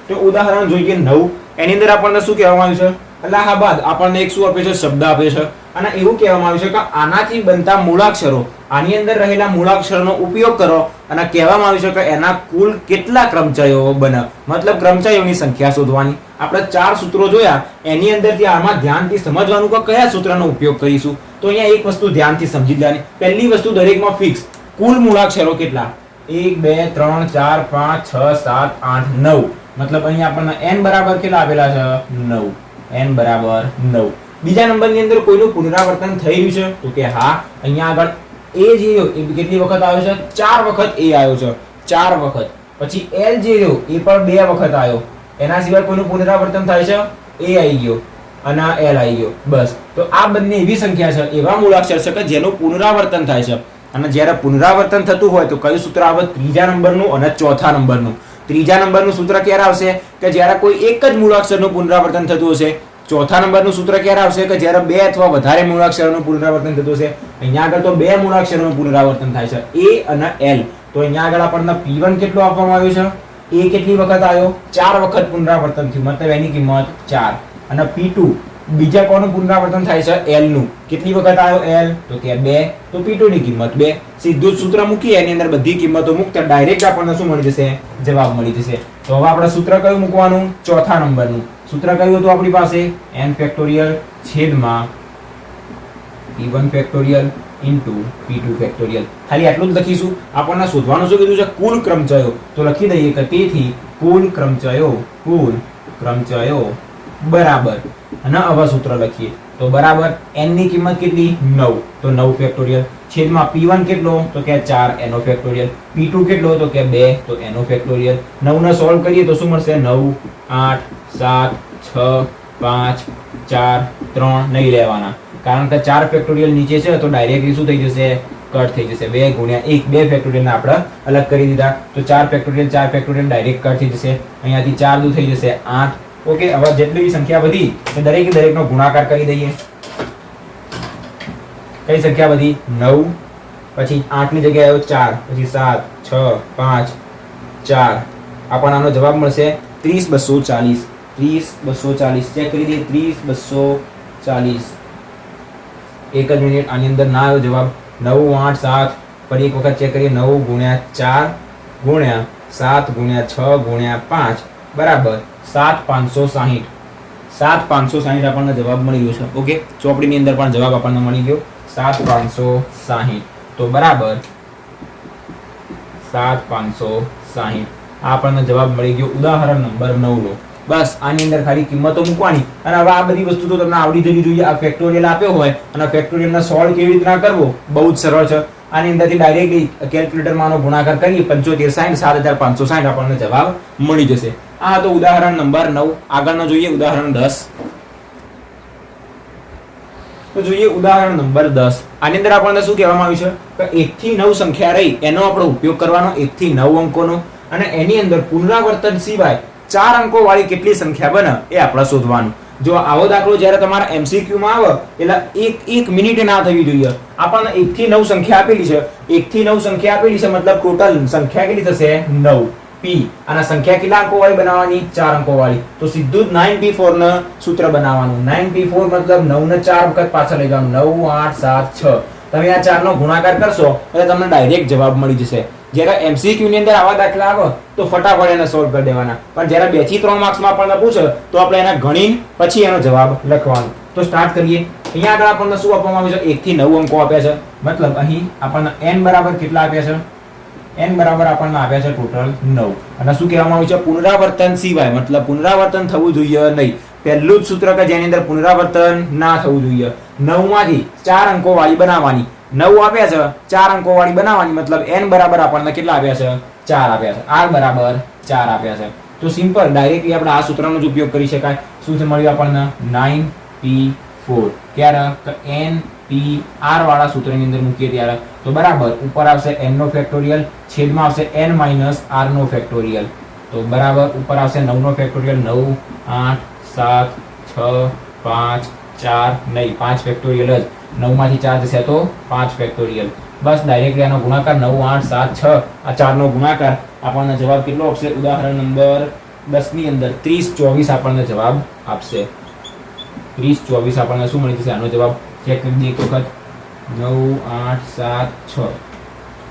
તો ઉદાહરણ જોઈએ 9. એની અંદર આપણને શું કહેવામાં આવ્યું છે? અલ્હાબાદ આપણને એક શું આપે છે? શબ્દ આપે છે. અને એવું કહેવામાં આવ્યું છે કે આનાથી બનતા મૂળાક્ષરો, આની અંદર રહેલા મૂળાક્ષરોનો ઉપયોગ કરો અને કહેવામાં આવ્યું છે કે એના કુલ કેટલા ક્રમચયો બને. મતલબ ક્રમચયોની સંખ્યા શોધવાની. આપણે 4 સૂત્રો જોયા, એની અંદરથી આમાં ધ્યાનથી સમજવાનું કે કયા સૂત્રનો ઉપયોગ કરીશું. તો અહીંયા એક વસ્તુ ધ્યાનથી સમજી લેવાની. પહેલી વસ્તુ દરેકમાં ફિક્સ, કુલ મૂળાક્ષરો કેટલા? 1, 2, 3, 4, 5, 6, 7, 8, 9. મતલબ અહીંયા આપણને n બરાબર કેટલા આપેલા છે? 9. n બરાબર 9. બીજા નંબરની અંદર કોઈનું પુનરાવર્તન થઈ રહ્યું છે? તો કે હા. અહીંયા આગળ a જે કેટલી વખત આવ્યો છે? 4 વખત a આવ્યો છે, 4 વખત. પછી l જે રહ્યો એ પણ 2 વખત આવ્યો. એના સિવાય કોઈનું પુનરાવર્તન થાય છે? a આવી ગયો અને l આવી ગયો. બસ. તો આ બંને એવી સંખ્યા છે, એવા મૂળાક્ષર છે કે જેનું પુનરાવર્તન થાય છે. અને જ્યારે પુનરાવર્તન થતું હોય તો કયું સૂત્ર આવે? ત્રીજા નંબરનું અને ચોથા નંબરનું. ત્રીજા નંબરનું સૂત્ર ક્યારે આવશે? કે જ્યારે કોઈ એક જ મૂળાક્ષરનું પુનરાવર્તન થતું હશે. ચોથા નંબરનું સૂત્ર ક્યારે આવશે? કે જ્યારે 2 અથવા વધારે મૂળાક્ષરોનું પુનરાવર્તન થતું હશે. અહીંયા આગળ તો 2 મૂળાક્ષરોનું પુનરાવર્તન થાય છે, a અને l. તો અહીંયા આગળ આપણને p1 કેટલો આપવામાં આવ્યો છે? a કેટલી વખત આવ્યો? 4 વખત પુનરાવર્તન થયું, મતલબ એની કિંમત 4. અને p2 બીજા કોનું પુનરાવર્તન થાય છે? l નું. કેટલી વખત આવ્યો l? તો કે 2. તો p2 ની કિંમત 2. સીધું સૂત્ર મૂકી એની અંદર બધી કિંમતો મૂકતા ડાયરેક્ટ આપણને શું મળી જશે? જવાબ મળી જશે. તો હવે આપણે સૂત્ર કયું મૂકવાનું? ચોથા નંબરનું. સૂત્ર કયું હતું આપણી પાસે? n ફેક્ટોરિયલ છેદમાં p1 factorial into p2 factorial. ખાલી આટલું જ લખીશું. આપણને શોધવાનું શું કીધું છે? કુલ ક્રમચયો. તો લખી દઈએ કે તેથી કુલ ક્રમચયો બરાબર, અને હવે સૂત્ર લખીએ તો બરાબર n ની કિંમત કેટલી? 9. તો 9 ફેક્ટોરિયલ છેદમાં p1 કેટલો? તો કે 4 એનો ફેક્ટોરિયલ. p2 કેટલો? તો કે 2 તો એનો ફેક્ટોરિયલ. 9 ને સોલ્વ કરીએ તો શું મળશે? 9, 8, 7, 6, 5, 4, 3 નહીં લેવાના, કારણ કે 4 ફેક્ટોરિયલ નીચે છે તો ડાયરેક્ટલી શું થઈ જશે? કટ થઈ જશે. 2 ગુણ્યા 1, 2 ફેક્ટોરિયલ ને આપણે અલગ કરી દીધા. તો 4 ફેક્ટોરિયલ ડાયરેક્ટ કટ થઈ જશે. અહીંયાથી 4 દૂર થઈ જશે 8. ઓકે, હવે જેટલી સંખ્યા વધી એ દરેકનો ગુણાકાર કરી દઈએ. કઈ સંખ્યા વધી? 9. પછી 8 ની જગ્યાએ આવ્યો 4, પછી 7, 6, 5, 4. આપણને આનો જવાબ મળશે 30,240. 30,240 ચેક કરી દઈએ. 30,240. એક જ મિનિટ, આની અંદર ના આવ્યો જવાબ. 9, 8, 7. ફરી એક વખત ચેક કરીએ. 9 ગુણ્યા 4 ગુણ્યા 7 ગુણ્યા 6 ગુણ્યા 5 બરાબર 7,560. 7,560 આપણને જવાબ મળી ગયો છે. ઓકે, ચોપડીની અંદર પણ જવાબ આપણને મળી ગયો 7,560. તો બરાબર 7,560 આ આપણને જવાબ મળી ગયો ઉદાહરણ નંબર 9 નો. બસ આની અંદર ખાલી કિંમતો મૂકવાની અને હવે આ બધી વસ્તુ તો તમને આવડી જવી જોઈએ. આ ફેક્ટોરિયલ આપ્યો હોય અને ફેક્ટોરિયલના સોલ્વ કેવી રીતના કરવો બહુ જ સરળ છે. આની અંદરથી ડાયરેક્ટલી કેલ્ક્યુલેટરમાં આનો ગુણાકાર કરીએ 75 60 7,560 આપણને જવાબ મળી જશે. આ હતો ઉદાહરણ નંબર 9. આગળનો જોઈએ ઉદાહરણ 10. તો જોઈએ ઉદાહરણ નંબર 10. આની અંદર આપણને શું કહેવામાં આવ્યું છે કે 1 થી 9 સંખ્યા રહી એનો આપણે ઉપયોગ કરવાનો 1 થી 9 અંકોનો અને એની અંદર પુનરાવર્તન સિવાય 4 અંકો વાળી કેટલી સંખ્યા બને એ આપણે શોધવાનું. જો આવો દાખલો જ્યારે તમારા MCQ માં આવે એટલે એક મિનિટે ના થવી જોઈએ. આપણને 1 થી 9 સંખ્યા આપેલી છે. 1 થી 9 સંખ્યા આપેલી છે મતલબ ટોટલ સંખ્યા કેટલી થશે 9 p અને સંખ્યા કેટલા અંકો વાળી બનાવવાની 4 અંકો વાળી. તો સીધું જ 9p4 નું સૂત્ર બનાવવાનું. 9p4 મતલબ 9 ને 4 વખત પાછળ લઈ જવાનું 9 8 7 6. તમે આ 4 નો ગુણાકાર કરશો એટલે તમને ડાયરેક્ટ જવાબ મળી જશે. જ્યારે MCQ ની અંદર આવા દાખલા આવે તો ફટાફટ એને સોલ્વ કરી દેવાના. પણ જ્યારે 2 થી 3 માર્ક્સમાં આપણને પૂછે તો આપણે એને ગણીને પછી એનો જવાબ લખવાનો. તો સ્ટાર્ટ કરીએ. અહીંયા આગળ આપણને શું આપવામાં આવ્યું છે 1 થી 9 અંકો આપ્યા છે. મતલબ અહીં આપણને n બરાબર કેટલા આપ્યા છે n બરાબર આપણને આપ્યા છે ટોટલ 9 અને શું કહેવામાં આવ્યું છે પુનરાવર્તન સિવાય મતલબ પુનરાવર્તન થવું જોઈએ નહીં. પહેલું જ સૂત્ર કે જેની અંદર પુનરાવર્તન ના થવું જોઈએ. 9 માંથી 4 અંકો વાળી બનાવવાની. 9 આપ્યા છે 4 અંકો વાળી બનાવવાની મતલબ n બરાબર આપણને કેટલા આપ્યા છે 4 આપ્યા છે. r બરાબર 4 આપ્યા છે. તો સિમ્પલ ડાયરેક્ટલી આપણે આ સૂત્રનો જ ઉપયોગ કરી શકાય. શું છે મળ્યું આપણને 9p4 ક્યારે તો n p r વાળા સૂત્રની અંદર મૂકીએ ત્યારે તો બરાબર ઉપર આવશે n નો ફેક્ટોરિયલ છેદમાં આવશે n - r નો ફેક્ટોરિયલ. તો બરાબર ઉપર આવશે 9 નો ફેક્ટોરિયલ 9 8 7 6 5 4 નહીં 5 ફેક્ટોરિયલ જ 9 માંથી 4 જશે તો 5 ફેક્ટોરિયલ. બસ ડાયરેક્ટલી આનો ગુણાકાર 9 8 7 6 આ 4 નો ગુણાકાર આપણને જવાબ કેટલો આપશે ઉદાહરણ નંબર 10 ની અંદર 30 24 આપણને જવાબ આપશે. 30 24 આપણને શું મળી જશે આનો જવાબ ચેક કરી દઈએ એક વખત 9 8 7 6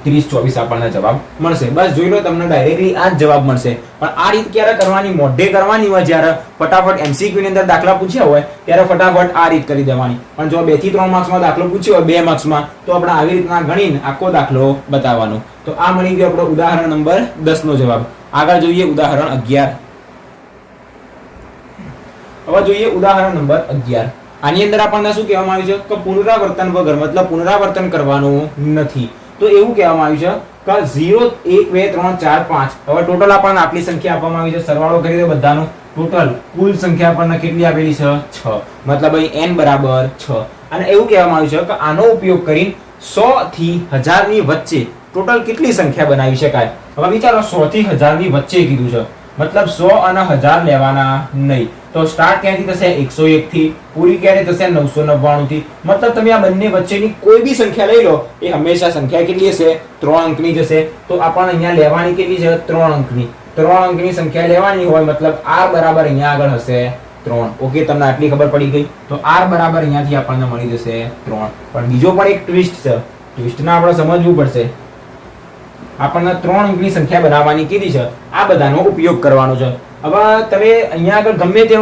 30 24 આપણને જવાબ મળશે. બસ જોઈ લો તમને ડાયરેક્ટલી આ જ જવાબ મળશે. પણ આ રીત ક્યારે કરવાની મોઢે કરવાની હોય જ્યારે ફટાફટ MCQ ની અંદર દાખલા પૂછ્યા હોય ત્યારે ફટાફટ આ રીત કરી દેવાની. પણ જો 2 થી 3 માર્ક્સમાં દાખલો પૂછ્યો હોય 2 માર્ક્સમાં તો આપણે આવી રીતના ગણીને આખો દાખલો બતાવવાનો. તો આ મળી ગયો આપણો ઉદાહરણ નંબર 10 નો જવાબ. આગળ જોઈએ ઉદાહરણ 11. હવે જોઈએ ઉદાહરણ નંબર 11. આની અંદર આપણને શું કહેવામાં આવ્યું છે કે પુનરાવર્તન વગર મતલબ પુનરાવર્તન કરવાનું નથી. તો એવું કહેવામાં આવ્યું છે કે 0 1 2 3 4 5 હવે ટોટલ આપણને આટલી સંખ્યા આપવામાં આવી છે. સરવાળો કરી દો બધાનો. ટોટલ કુલ સંખ્યા આપણને કેટલી આપેલી છે 6 મતલબ અહીં n બરાબર 6 અને એવું કહેવામાં આવ્યું છે કે આનો ઉપયોગ કરીને 100 થી 1000 ની વચ્ચે ટોટલ કેટલી સંખ્યા બનાવી શકાય. હવે વિચારો 100 થી 1000 ની વચ્ચે કીધું છે મતલબ 100 અને 1000 લેવાના નહીં. તો સ્ટાર્ટ ક્યાંથી થશે 101 થી પૂરી ક્યારે થશે 999 થી. મતલબ તમે આ બંને વચ્ચેની કોઈ બી સંખ્યા લઈ લો એ હંમેશા સંખ્યા કેટલી હશે 3 અંકની જ હશે. તો આપણને અહીંયા લેવાની કેટલી છે 3 અંકની. 3 અંકની સંખ્યા લેવાની હોય મતલબ r બરાબર અહીંયા આગળ હશે 3. ઓકે તમને આટલી ખબર પડી ગઈ. તો r બરાબર અહીંયાથી આપણને મળી જશે 3. પણ બીજો પણ એક ટ્વિસ્ટ છે. ટ્વિસ્ટને આપણે સમજવું પડશે. આપણને 3 અંકની સંખ્યા બનાવવાની કીધી છે. આ બધાનો ઉપયોગ કરવાનો છે. હવે તમે અહીંયા આગળ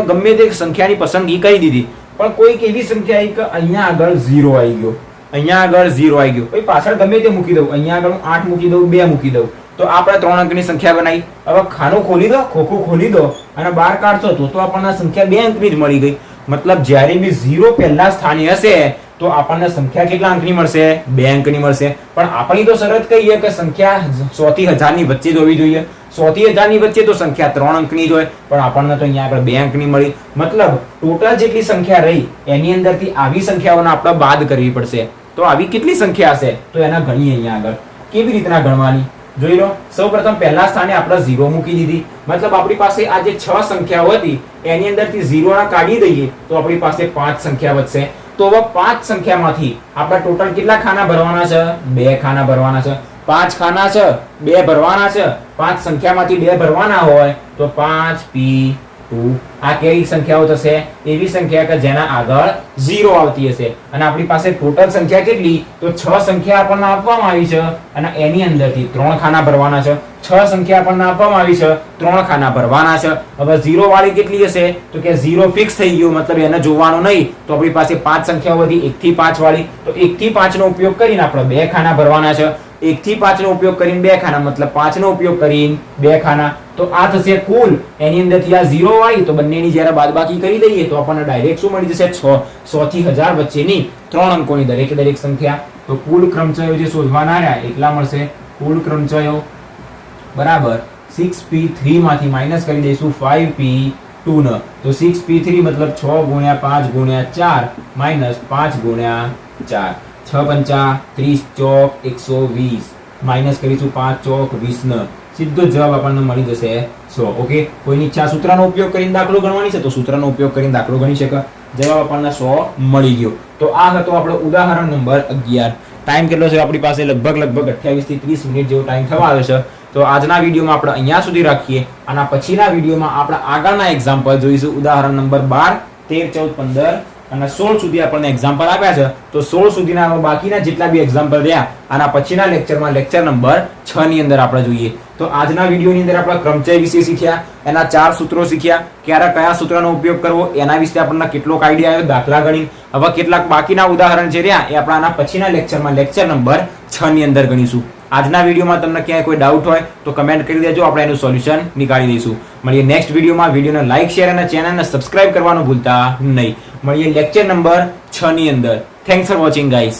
ગમે તે સંખ્યાની પસંદગી કરી દીધી પણ કોઈક એવી સંખ્યા આવી કે અહીંયા આગળ 0 આવી ગયો. અહીંયા આગળ 0 આવી ગયો. કોઈ પાછળ ગમે તે મૂકી દઉં. અહીંયા આગળ 8 મૂકી દઉં 2 મૂકી દઉં તો આપણે 3 અંકની સંખ્યા બનાવી. હવે ખાનું ખોલી દો ખોખું ખોલી દો અને બહાર કાઢશો તો આપણને સંખ્યા 2 અંકની જ મળી ગઈ. મતલબ જ્યારે બી 0 પહેલા સ્થાને હશે તો આપણને સંખ્યા કેટલા અંકની મળશે 2 અંકની મળશે. પણ આપણી તો શરત કહીએ કે સંખ્યા 100 થી 1000 ની વચ્ચે જ હોવી જોઈએ. 100 થી 1000 ની વચ્ચે તો સંખ્યા 3 અંકની જ હોય પણ આપણને તો અહીંયા આગળ 2 અંકની મળી. મતલબ ટોટલ જેટલી સંખ્યા રહી એની અંદરથી આવી સંખ્યાઓને આપણે બાદ કરવી પડશે. તો આવી કેટલી સંખ્યા હશે તો એના ગણીએ અહીંયા આગળ. કેવી રીતના ગણવાની જોઈ લો. સૌપ્રથમ પહેલા સ્થાને આપણે 0 મૂકી દીધી. મતલબ આપણી પાસે આ જે 6 સંખ્યાઓ હતી એની અંદરથી 0 ના કાઢી દઈએ તો આપણી પાસે 5 સંખ્યા વધશે. તો હવે 5 સંખ્યામાંથી આપણે ટોટલ કેટલા ખાના ભરવાના છે 2 ખાના ભરવાના છે. 5 ખાના છે 2 ભરવાના છે. 5 સંખ્યામાંથી 2 ભરવાના હોય તો 5p2 આ કેવી સંખ્યાઓ થશે એવી સંખ્યા કે જેના આગળ 0 આવતી હશે. અને આપણી પાસે ટોટલ સંખ્યા કેટલી તો 6 સંખ્યા આપણને આપવામાં આવી છે અને એની અંદરથી 3 ખાના ભરવાના છે. 6 સંખ્યા આપણને આપવામાં આવી છે 3 ખાના ભરવાના છે. હવે 0 વાળી કેટલી હશે તો કે 0 ફિક્સ થઈ ગયું મતલબ એને જોવાનું નહીં. તો આપણી પાસે 5 સંખ્યાઓ વધી 1 થી 5 વાળી. તો 1 થી 5 નો ઉપયોગ કરીને આપણે 2 ખાના ભરવાના છે. 1 થી 5 નો ઉપયોગ કરીને 2 ખાના મતલબ 5 નો ઉપયોગ કરીને 2 ખાના, તો આ થશે કુલ. એની અંદરથી આ 0 આવી તો બંનેની જ્યારે બાદબાકી કરી દઈએ તો આપણને ડાયરેક્ટ શું મળી જશે? 6. 100 થી 1000 વચ્ચેની 3 અંકોની દરેક સંખ્યા. તો કુલ ક્રમચયો જે શોધવાના રહ્યા એટલા મળશે. કુલ ક્રમચયો બરાબર 6p3 માંથી માઇનસ કરી દઈશું 5p2 ને, તો 6p3 મતલબ 6 ગુણ્યા 5 ગુણ્યા 4 માઇનસ 5 ગુણ્યા 4. 6 પંચા 30 ચોક 120 માઇનસ કરીશું 5 ચોક 20 ને, સીધો જવાબ આપણને મળી જશે 100. ઓકે, કોઈની ઈચ્છા સૂત્રનો ઉપયોગ કરીને દાખલો ગણવાની છે તો સૂત્રનો ઉપયોગ કરીને દાખલો ગણી શકે. જવાબ આપણને 100 મળી ગયો. તો આ હતો આપણો ઉદાહરણ નંબર 11. ટાઈમ કેટલો છે આપણી પાસે? લગભગ 28 થી 30 મિનિટ જેવો ટાઈમ થવા આવ્યો છે. તો આજના વિડીયોમાં આપણે અહીંયા સુધી રાખીએ. આના પછીના વિડીયોમાં આપણે આગળના એક્ઝામ્પલ જોઈશું. ઉદાહરણ નંબર 12, 13, 14, 15 અને 16 સુધી આપણને એક્ઝામ્પલ આપ્યા છે. તો 16 સુધીના બાકીના જેટલા બી એક્ઝામ્પલ રહ્યા આના પછીના લેક્ચરમાં લેક્ચર નંબર 6 ની અંદર આપણે જોઈએ. તો આજના વિડીયોની અંદર આપણે ક્રમચય વિશે શીખ્યા, એના 4 સૂત્રો શીખ્યા, ક્યારે કયા સૂત્રનો ઉપયોગ કરવો એના વિશે આપણને કેટલોક આઈડિયા આવ્યો દાખલા ગણી. હવે કેટલાક બાકીના ઉદાહરણ જે રહ્યા એ આપણે આના પછીના લેક્ચરમાં લેક્ચર નંબર 6 ની અંદર ગણીશું. આજના વિડીયોમાં તમને ક્યાંય કોઈ ડાઉટ હોય તો કમેન્ટ કરી દેજો, આપણે એનું સોલ્યુશન નીકાળી દઈશું. મળીએ નેક્સ્ટ વિડીયોમાં. વિડીયોને લાઇક, શેર અને ચેનલને સબસ્ક્રાઇબ કરવાનું ભૂલતા નહીં. મળીએ લેક્ચર નંબર 6 ની અંદર. Thanks for watching guys.